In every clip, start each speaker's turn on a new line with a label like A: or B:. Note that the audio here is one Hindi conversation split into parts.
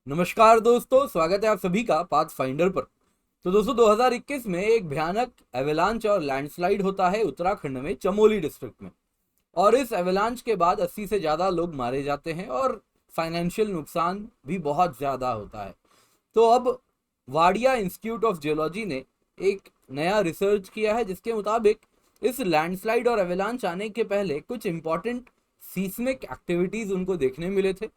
A: नमस्कार दोस्तों, स्वागत है आप सभी का पाथ फाइंडर पर। तो दोस्तों 2021 में एक भयानक एवेलांच और लैंडस्लाइड होता है उत्तराखंड में चमोली डिस्ट्रिक्ट में। और इस एवेलांच के बाद 80 से ज़्यादा लोग मारे जाते हैं और फाइनेंशियल नुकसान भी बहुत ज़्यादा होता है। तो अब वाडिया इंस्टीट्यूट ऑफ जियोलॉजी ने एक नया रिसर्च किया है जिसके मुताबिक इस लैंडस्लाइड और एवेलांच आने के पहले कुछ इंपॉर्टेंट सीस्मिक एक्टिविटीज़ उनको देखने मिले थे।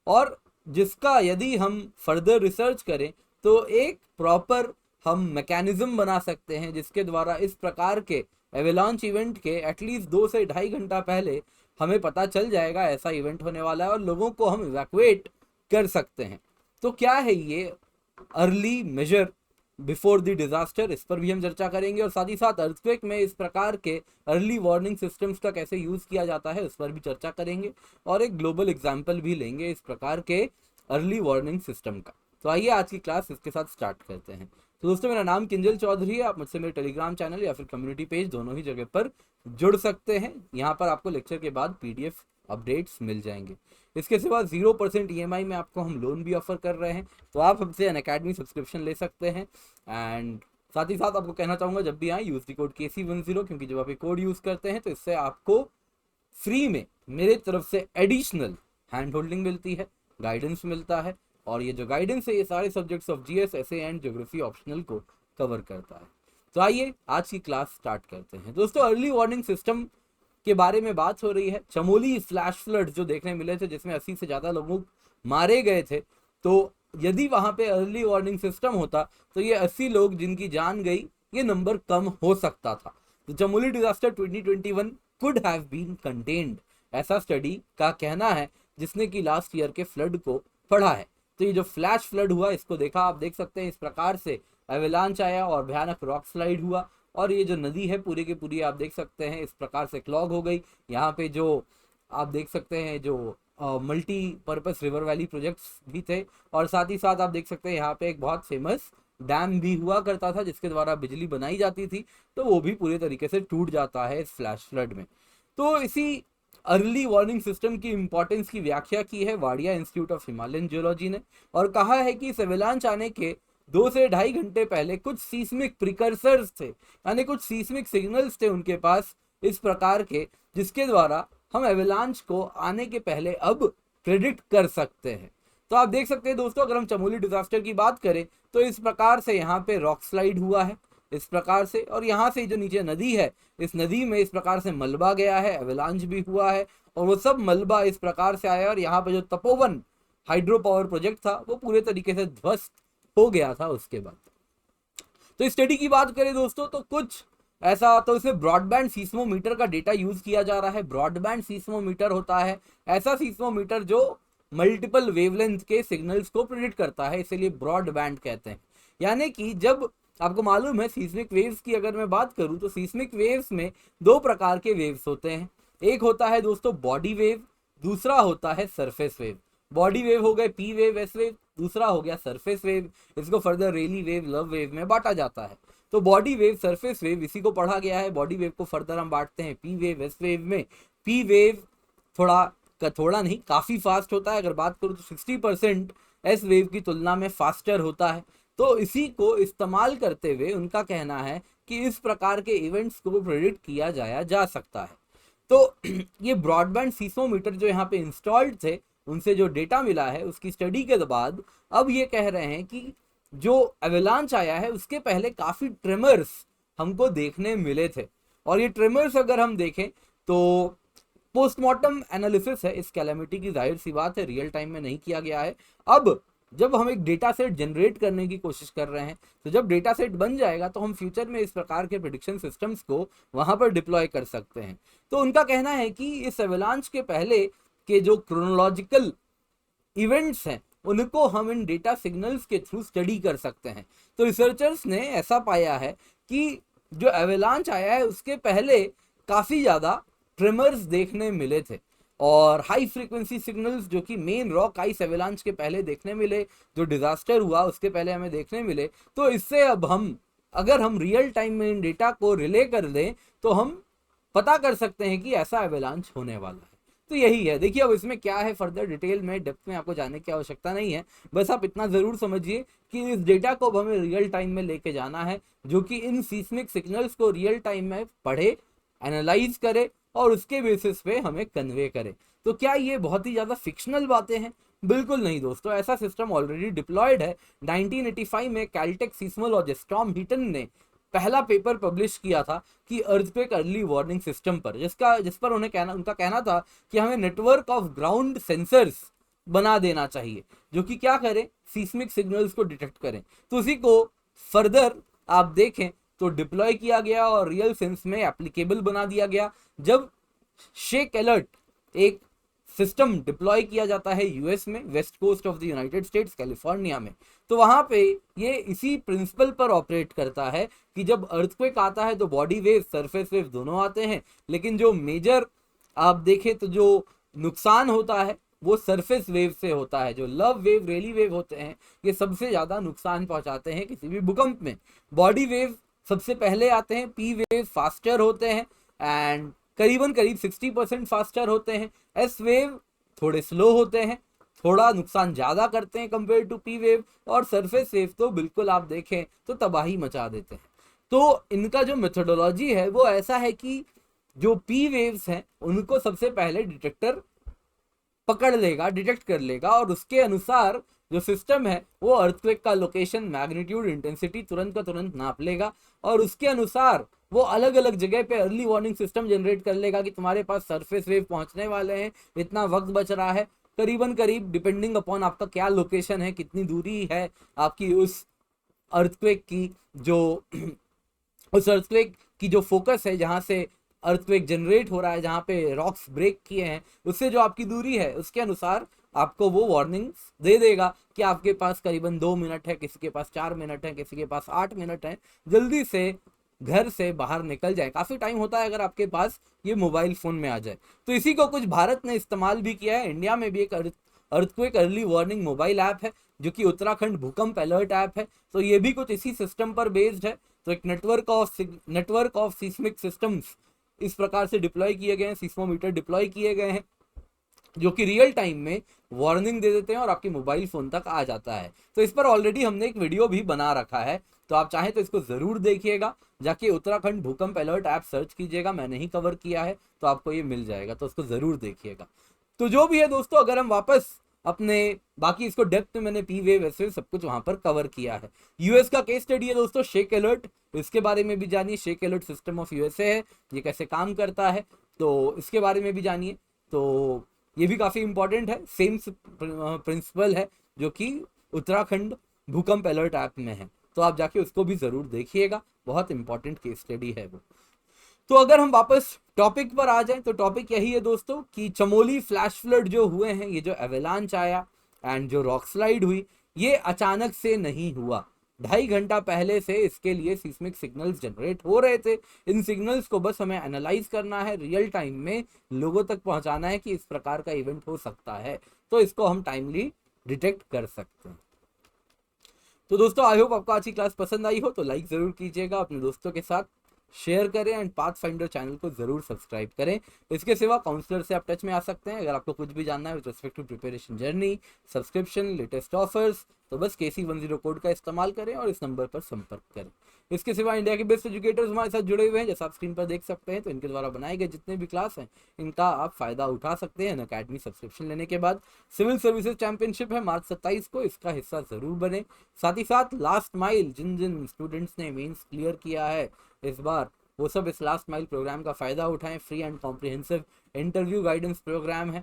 A: और जिसका यदि हम फर्दर रिसर्च करें तो एक प्रॉपर हम मैकेनिज्म बना सकते हैं जिसके द्वारा इस प्रकार के एवेलांच इवेंट के एटलीस्ट 2 से ढाई घंटा पहले हमें पता चल जाएगा ऐसा इवेंट होने वाला है और लोगों को हम इवैक्यूएट कर सकते हैं। तो क्या है ये early measure before the disaster, इस पर भी हम चर्चा करेंगे और साथ ही साथ अर्थक्वेक में इस प्रकार के अर्ली वार्निंग सिस्टम्स का कैसे यूज किया जाता है उस पर भी चर्चा करेंगे और एक ग्लोबल एग्जाम्पल भी लेंगे इस प्रकार के अर्ली वार्निंग सिस्टम का। तो आइए आज की क्लास इसके साथ स्टार्ट करते हैं। तो दोस्तों मेरा नाम किंजल चौधरी है। आप मुझसे मेरे टेलीग्राम चैनल या फिर कम्युनिटी पेज दोनों ही जगह पर जुड़ सकते हैं। यहाँ पर आपको लेक्चर के बाद पीडीएफ अपडेट्स मिल जाएंगे। इसके सिवा 0% ईएमआई में आपको हम लोन भी ऑफर कर रहे हैं, तो आप हमसे अनअकैडमी सब्सक्रिप्शन ले सकते हैं। एंड साथ ही साथ आपको कहना चाहूँगा जब भी आए यूज दी कोड KC10, क्योंकि जब आप ये कोड यूज़ करते हैं तो इससे आपको फ्री में मेरे तरफ से एडिशनल हैंड होल्डिंग मिलती है, गाइडेंस मिलता है और ये जो गाइडेंस है ये सारे subjects of GS, SA and geography optional को कवर करता है। तो आइए आज की क्लास स्टार्ट करते हैं। दोस्तों अर्ली वार्निंग सिस्टम के बारे में बात हो रही है। चमोली फ्लैश फ्लड जो देखने मिले थे जिसमें 80 से ज़्यादा लोग मारे गए थे, तो यदि वहाँ पे अर्ली वार्निंग सिस्टम होता तो ये 80 लोग जिनकी जान गई ये नंबर कम हो सकता था। तो Chamoli disaster 2021 could have been contained, ऐसा स्टडी का कहना है जिसने कि लास्ट ईयर के फ्लड को पढ़ा है। तो ये जो फ्लैश फ्लड हुआ इसको देखा, आप देख सकते हैं इस प्रकार से एवेलांच आया और भयानक रॉक स्लाइड हुआ और ये जो नदी है पूरी की पूरी आप देख सकते हैं इस प्रकार से क्लॉग हो गई। यहाँ पे जो आप देख सकते हैं जो multi purpose river valley projects भी थे और साथ ही साथ आप देख सकते हैं यहाँ पे एक बहुत फेमस डैम भी हुआ करता था जिसके द्वारा बिजली बनाई जाती थी, तो वो भी पूरे तरीके से टूट जाता है इस फ्लैश फ्लड में। तो इसी अर्ली वार्निंग सिस्टम की इंपॉर्टेंस की व्याख्या की है Wadia institute of Himalayan geology ने और कहा है कि इस एवेलांच आने के 2 से ढाई घंटे पहले कुछ सीस्मिक प्रिकर्सर्स थे, यानी कुछ सीस्मिक सिग्नल्स थे उनके पास इस प्रकार के जिसके द्वारा हम एवेलांच को आने के पहले अब प्रेडिक्ट कर सकते हैं। तो आप देख सकते हैं दोस्तों अगर हम चमोली डिजास्टर की बात करें तो इस प्रकार से यहाँ पे रॉक स्लाइड हुआ है इस प्रकार से और यहाँ से जो नीचे नदी है इस नदी में इस प्रकार से मलबा गया है, एवेलांच भी हुआ है और वो सब मलबा इस प्रकार से आया और यहाँ पे जो तपोवन हाइड्रो पावर प्रोजेक्ट था वो पूरे तरीके से ध्वस्त हो गया था उसके बाद। तो इस स्टडी की बात करें दोस्तों तो कुछ ऐसा, तो इसमें ब्रॉडबैंड सीस्मोमीटर का डेटा यूज किया जा रहा है। ब्रॉडबैंड सीस्मोमीटर होता है ऐसा सीस्मोमीटर जो मल्टीपल वेवलेंथ के सिग्नल्स को प्रेडिक्ट करता है, इसीलिए ब्रॉडबैंड कहते हैं। यानी कि जब आपको मालूम है सीस्मिक वेव्स की अगर मैं बात करूं तो सीस्मिक वेव्स में दो प्रकार के वेव्स होते हैं। एक होता है दोस्तों बॉडी वेव, दूसरा होता है सरफेस वेव। बॉडी वेव हो गए पी वेव, एस वेव, दूसरा हो गया सरफेस वेव। इसको फर्दर रेली वेव, लव वेव में बांटा जाता है। तो बॉडी वेव, सरफेस वेव इसी को पढ़ा गया है। बॉडी वेव को फर्दर हम बांटते हैं पी वेव, एस वेव में। पी वेव थोड़ा नहीं काफी फास्ट होता है, अगर बात करूं तो 60% एस वेव की तुलना में फास्टर होता है। तो इसी को इस्तेमाल करते हुए उनका कहना है कि इस प्रकार के इवेंट्स को प्रेडिक्ट किया जा सकता है। तो ये ब्रॉडबैंड सीस्मोमीटर जो यहाँ पे इंस्टॉल्ड थे उनसे जो डेटा मिला है उसकी स्टडी के बाद अब ये कह रहे हैं कि जो एवेलांच आया है उसके पहले काफी ट्रेमर्स हमको देखने मिले थे और ये ट्रेमर्स अगर हम देखें तो पोस्टमार्टम एनालिसिस है इस कैलेमिटी की, जाहिर सी बात है रियल टाइम में नहीं किया गया है। अब जब हम एक डेटा सेट जनरेट करने की कोशिश कर रहे हैं तो जब डेटा सेट बन जाएगा तो हम फ्यूचर में इस प्रकार के प्रेडिक्शन सिस्टम्स को वहां पर डिप्लॉय कर सकते हैं। तो उनका कहना है कि इस एवेलांच के पहले के जो क्रोनोलॉजिकल इवेंट्स हैं उनको हम इन डेटा सिग्नल्स के थ्रू स्टडी कर सकते हैं। तो रिसर्चर्स ने ऐसा पाया है कि जो एवेलांच आया है उसके पहले काफी ज्यादा ट्रिमर्स देखने मिले थे और हाई फ्रीक्वेंसी सिग्नल्स जो कि मेन रॉक आइस एवेलांच के पहले देखने मिले, जो डिजास्टर हुआ उसके पहले हमें देखने मिले। तो इससे अब हम अगर हम रियल टाइम में इन डेटा को रिले कर दें तो हम पता कर सकते हैं कि ऐसा एवेलांच होने वाला है। तो यही है। देखिए अब इसमें क्या है, फर्दर डिटेल में डेप्थ में आपको जाने की आवश्यकता नहीं है, बस आप इतना जरूर समझिए कि इस डेटा को अब हमें रियल टाइम में लेके जाना है, जो कि इन सीस्मिक सिग्नल्स को रियल टाइम में पढ़े, एनालाइज करे और उसके बेसिस पे हमें कन्वे करे। तो क्या ये बहुत ही ज्यादा फिक्शनल बातें हैं? बिल्कुल नहीं दोस्तों, ऐसा सिस्टम ऑलरेडी डिप्लॉयड है। 1985 में कैलटेक सीस्मोलॉजिस्ट टॉम हीटन ने पहला पेपर पब्लिश किया था कि अर्थक्वेक अर्ली वार्निंग सिस्टम पर, जिस पर उनका कहना था कि हमें नेटवर्क ऑफ ग्राउंड सेंसर्स बना देना चाहिए जो कि क्या करें, सीस्मिक सिग्नल्स को डिटेक्ट करें। तो उसी को फर्दर आप देखें तो डिप्लॉय किया गया और रियल सेंस में एप्लीकेबल बना दिया गया। जब शेक अलर्ट एक सिस्टम डिप्लॉय किया जाता है यूएस में, west coast of the United States California में, तो वहां पे ये इसी प्रिंसिपल पर ऑपरेट करता है कि जब अर्थक्वेक आता है तो बॉडी वेव, सरफेस वेव दोनों आते हैं, लेकिन जो मेजर आप देखें तो जो नुकसान होता है वो सरफेस वेव से होता है। जो लव वेव, रेली वेव होते हैं, ये सबसे ज्यादा नुकसान पहुंचाते हैं किसी भी भूकंप में। बॉडी वेव सबसे पहले आते हैं, पी वेव फास्टर होते हैं एंड करीब 60% फास्टर होते हैं। एस वेव थोड़े स्लो होते हैं, थोड़ा नुकसान ज्यादा करते हैं कंपेयर टू पी वेव, और सरफेस वेव तो बिल्कुल आप देखें तो तबाही मचा देते हैं। तो इनका जो मेथोडोलॉजी है वो ऐसा है कि जो पी वेव्स हैं उनको सबसे पहले डिटेक्टर पकड़ लेगा, डिटेक्ट कर लेगा, और उसके अनुसार जो सिस्टम है वो अर्थक्वेक का लोकेशन, मैग्नीट्यूड, इंटेंसिटी तुरंत का तुरंत नाप लेगा, और उसके अनुसार वो अलग अलग जगह पे अर्ली वार्निंग सिस्टम जनरेट कर लेगा कि तुम्हारे पास सरफेस वेव पहुंचने वाले हैं, इतना वक्त बच रहा है, करीब डिपेंडिंग अपॉन आपका क्या लोकेशन है, कितनी दूरी है आपकी उस अर्थक्वेक की, जो उस अर्थक्वेक की जो फोकस है, जहां से अर्थक्वेक जनरेट हो रहा है, जहां पे रॉक्स ब्रेक किए हैं, उससे जो आपकी दूरी है उसके अनुसार आपको वो वार्निंग दे देगा कि आपके पास करीबन 2 मिनट है, किसी के पास 4 मिनट है, किसी के पास 8 मिनट है, जल्दी से घर से बाहर निकल जाए। काफी टाइम होता है अगर आपके पास ये मोबाइल फोन में आ जाए। तो इसी को कुछ भारत ने इस्तेमाल भी किया है। इंडिया में भी एक earthquake early warning mobile app है जो कि उत्तराखंड भूकंप अलर्ट ऐप है। तो ये भी कुछ इसी सिस्टम पर बेस्ड है। तो एक नेटवर्क ऑफ सीस्मिक सिस्टम्स इस प्रकार से डिप्लॉय किए गए हैं, सीस्मोमीटर डिप्लॉय किए गए हैं जो कि रियल टाइम में वार्निंग दे देते हैं और आपके मोबाइल फोन तक आ जाता है। तो इस पर ऑलरेडी हमने एक वीडियो भी बना रखा है, तो आप चाहें तो इसको जरूर देखिएगा। जाके उत्तराखंड भूकंप अलर्ट ऐप सर्च कीजिएगा, मैंने ही कवर किया है तो आपको ये मिल जाएगा, तो उसको जरूर देखिएगा। तो जो भी है दोस्तों, अगर हम वापस अपने बाकी इसको डेप्थ में मैंने पी वेव वैसे सब कुछ वहां पर कवर किया है। यूएस का केस स्टडी है दोस्तों शेक अलर्ट, इसके बारे में भी जानिए। Shake alert system of USA है, ये कैसे काम करता है तो इसके बारे में भी जानिए। तो ये भी काफी इंपॉर्टेंट है, सेम प्रिंसिपल है जो कि उत्तराखंड भूकंप अलर्ट ऐप में है, तो आप जाके उसको भी जरूर देखिएगा, बहुत इंपॉर्टेंट केस स्टडी है वो। तो अगर हम वापस टॉपिक पर आ जाएं तो टॉपिक यही है दोस्तों कि चमोली फ्लैश फ्लड जो हुए हैं, ये जो एवेलांच आया एंड जो रॉक स्लाइड हुई, ये अचानक से नहीं हुआ। 2.5 घंटा पहले से इसके लिए सीस्मिक सिग्नल्स जनरेट हो रहे थे। इन सिग्नल्स को बस हमें एनालाइज करना है, रियल टाइम में लोगों तक पहुंचाना है कि इस प्रकार का इवेंट हो सकता है, तो इसको हम टाइमली डिटेक्ट कर सकते हैं। तो दोस्तों आई होप आपको आज की क्लास पसंद आई हो, तो लाइक जरूर कीजिएगा, अपने दोस्तों के साथ शेयर करें एंड पाथफाइंडर चैनल को जरूर सब्सक्राइब करें। इसके सिवा काउंसलर से आप टच में आ सकते हैं अगर आपको कुछ भी जानना है with respect to preparation journey, subscription, latest offers, तो बस KC10 कोड का इस्तेमाल करें और इस नंबर पर संपर्क करें। इसके सिवा इंडिया के बेस्ट एजुकेटर्स हमारे साथ जुड़े हुए हैं, जैसा आप स्क्रीन पर देख सकते हैं। तो इनके द्वारा बनाए गए जितने भी क्लास हैं इनका आप फायदा उठा सकते हैं अनअकैडमी सब्सक्रिप्शन लेने के बाद। सिविल सर्विसेज चैंपियनशिप है मार्च 27 को, इसका हिस्सा जरूर बने। साथ ही साथ लास्ट माइल जिन जिन स्टूडेंट्स ने मेंस क्लियर किया है इस बार, वो सब इस लास्ट माइल प्रोग्राम का फायदा उठाएं। Free and comprehensive interview guidance program है।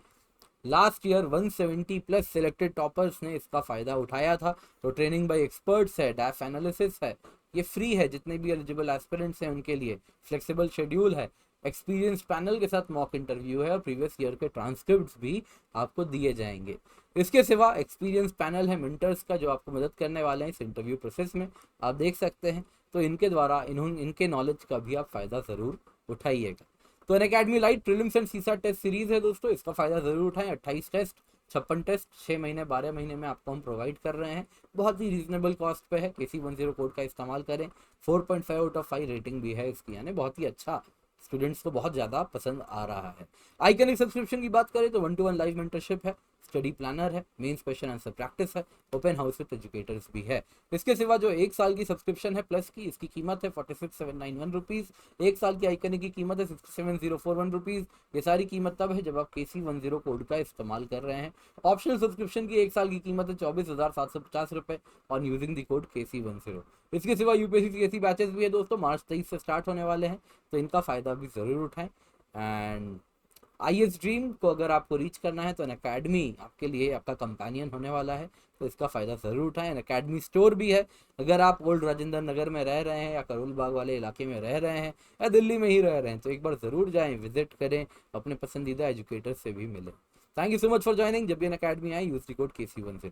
A: Last year 170 plus selected toppers ने इसका फायदा उठाया था। तो ट्रेनिंग बाय एक्सपर्ट्स है, डैफ एनालिसिस है, ये फ्री है जितने भी एलिजिबल एस्पिरेंट्स हैं उनके लिए। फ्लेक्सिबल शेड्यूल है, एक्सपीरियंस पैनल के साथ मॉक इंटरव्यू है और प्रीवियस ईयर के ट्रांसक्रिप्ट्स भी आपको दिए जाएंगे। इसके सिवा एक्सपीरियंस पैनल है मेंटर्स का जो आपको मदद करने वाले हैं इस इंटरव्यू प्रोसेस में, आप देख सकते हैं। तो इनके द्वारा इनके नॉलेज का भी आप फायदा जरूर उठाइएगा। तो अनअकैडमी लाइट प्रीलिम्स एंड सीसा टेस्ट सीरीज है दोस्तों, इसका फायदा जरूर उठाएं। 28 टेस्ट, 56 टेस्ट 6 महीने 12 महीने में आपको हम प्रोवाइड कर रहे हैं, बहुत ही रीजनेबल कॉस्ट पे है। KC10 कोड का इस्तेमाल करें। 4.5 आउट ऑफ 5 रेटिंग भी है इसकी, यानी बहुत ही अच्छा स्टूडेंट्स को बहुत ज़्यादा पसंद आ रहा है। आइकनिक सब्सक्रिप्शन की बात करें तो 1-to-1 लाइव मेंटरशिप है, स्टडी प्लानर है, मेंस क्वेश्चन आंसर प्रैक्टिस है, ओपन हाउस विद एजुकेटर्स भी है। इसके सिवा जो 1 साल की सब्सक्रिप्शन है प्लस की, इसकी कीमत है 46,791 रुपीज़। 1 साल की आइकनिक की कीमत है 67,041 रुपीज़। ये सारी कीमत तब है जब आप KC10 कोड का इस्तेमाल कर रहे हैं। ऑप्शनल सब्सक्रिप्शन की 1 साल की कीमत है 24,750 रुपये और यूजिंग द कोड KC10। इसके सिवा यूपीएससी सीएससी बैचेस भी है दोस्तों, मार्च 23 से स्टार्ट होने वाले हैं, तो इनका फ़ायदा भी ज़रूर उठाएं। एंड IAS ड्रीम को अगर आपको रीच करना है तो एन अकेडमी आपके लिए आपका कंपेनियन होने वाला है, तो इसका फ़ायदा ज़रूर उठाएं। एन अकेडमी स्टोर भी है, अगर आप ओल्ड राजेंद्र नगर में रह रहे हैं या करोल बाग वाले इलाके में रह रहे हैं या दिल्ली में ही रह रहे हैं तो एक बार ज़रूर जाएँ, विजिट करें, अपने पसंदीदा एजुकेटर से भी मिलें। Thank you so much for joining. जब भी एन अकेडमी आए यूज़ द कोड KC10।